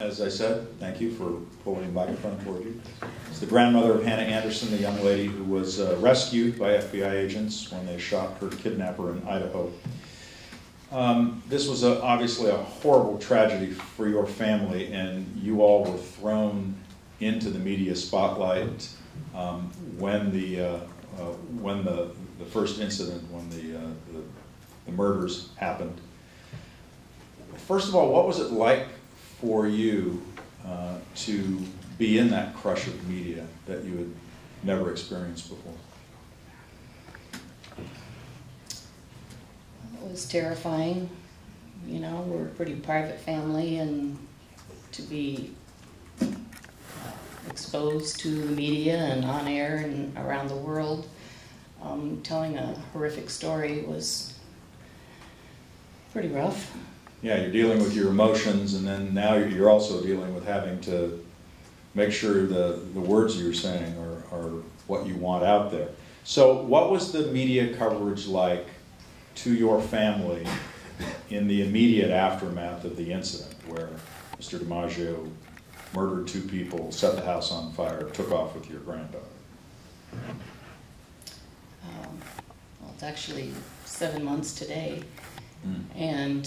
as I said, thank you for pulling the microphone toward you. It's the grandmother of Hannah Anderson, the young lady who was rescued by FBI agents when they shot her kidnapper in Idaho. This was obviously a horrible tragedy for your family, and you all were thrown into the media spotlight when the first incident, when the murders happened. First of all, what was it like for you to be in that crush of media that you had never experienced before? It was terrifying. You know, we're a pretty private family, and to be exposed to the media and on air and around the world, telling a horrific story was pretty rough. Yeah, you're dealing with your emotions, and then now you're also dealing with having to make sure the words you're saying are what you want out there. So what was the media coverage like to your family in the immediate aftermath of the incident where Mr. DiMaggio murdered 2 people, set the house on fire, took off with your granddaughter? Well, it's actually 7 months today, and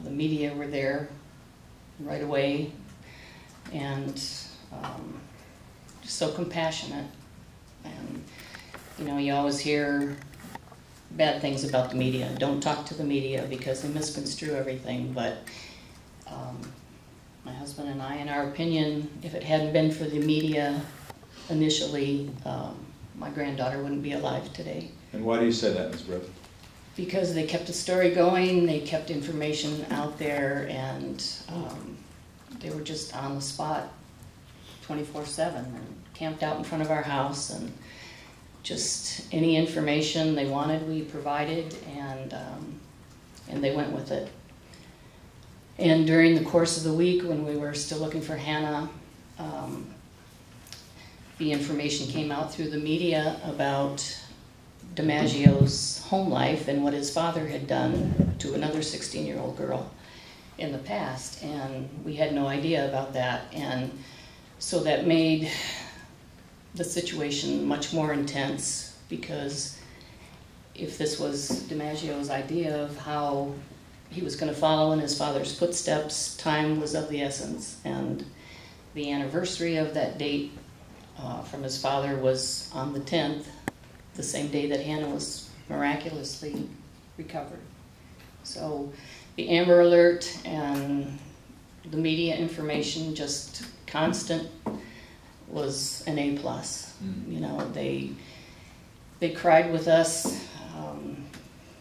the media were there right away, and just so compassionate. And you know, you always hear bad things about the media. Don't talk to the media because they misconstrue everything. But my husband and I, in our opinion, if it hadn't been for the media initially, my granddaughter wouldn't be alive today. And why do you say that, Ms. Griffith? Because they kept the story going, they kept information out there, and they were just on the spot 24/7 and camped out in front of our house, and just any information they wanted we provided, and they went with it. And during the course of the week when we were still looking for Hannah, the information came out through the media about DiMaggio's home life and what his father had done to another 16-year-old girl in the past, and we had no idea about that. And so that made the situation much more intense, because if this was DiMaggio's idea of how he was going to follow in his father's footsteps, time was of the essence. And the anniversary of that date from his father was on the 10th, the same day that Hannah was miraculously recovered. So the Amber Alert and the media information, just constant, was an A+. You know, they cried with us.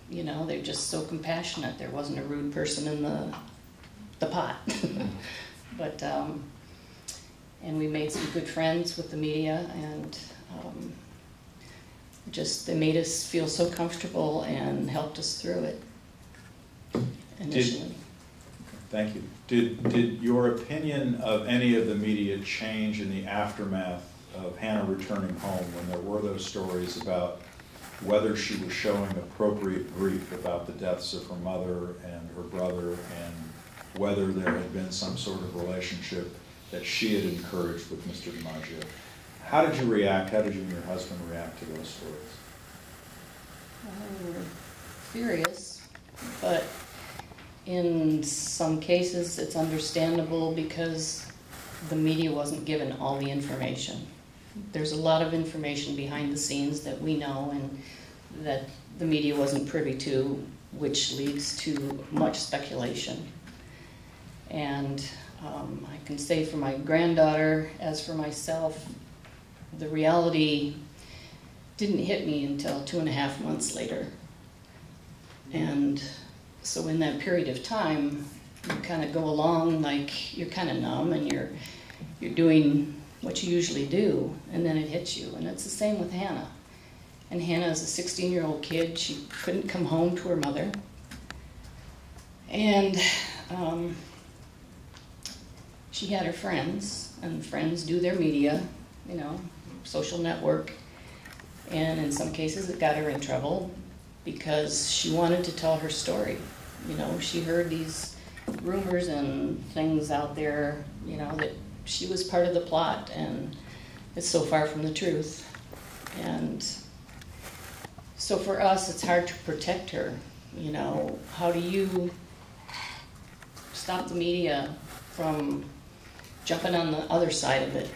You know, they're just so compassionate. There wasn't a rude person in the pot. But and we made some good friends with the media, and just they made us feel so comfortable and helped us through it initially. Thank you. Did your opinion of any of the media change in the aftermath of Hannah returning home, when there were those stories about whether she was showing appropriate grief about the deaths of her mother and her brother, and whether there had been some sort of relationship that she had encouraged with Mr. DiMaggio? How did you react? How did you and your husband react to those stories? We were furious, but in some cases it's understandable because the media wasn't given all the information. There's a lot of information behind the scenes that we know and that the media wasn't privy to, which leads to much speculation. And I can say for my granddaughter, as for myself, the reality didn't hit me until 2.5 months later. And so in that period of time, you kind of go along like you're kind of numb and you're doing what you usually do, and then it hits you. And it's the same with Hannah. And Hannah is a 16-year-old kid. She couldn't come home to her mother. And she had her friends, and friends do their media, you know, social network. And in some cases it got her in trouble because she wanted to tell her story. You know, she heard these rumors and things out there, you know, that she was part of the plot, and it's so far from the truth. And so for us, it's hard to protect her. You know, how do you stop the media from jumping on the other side of it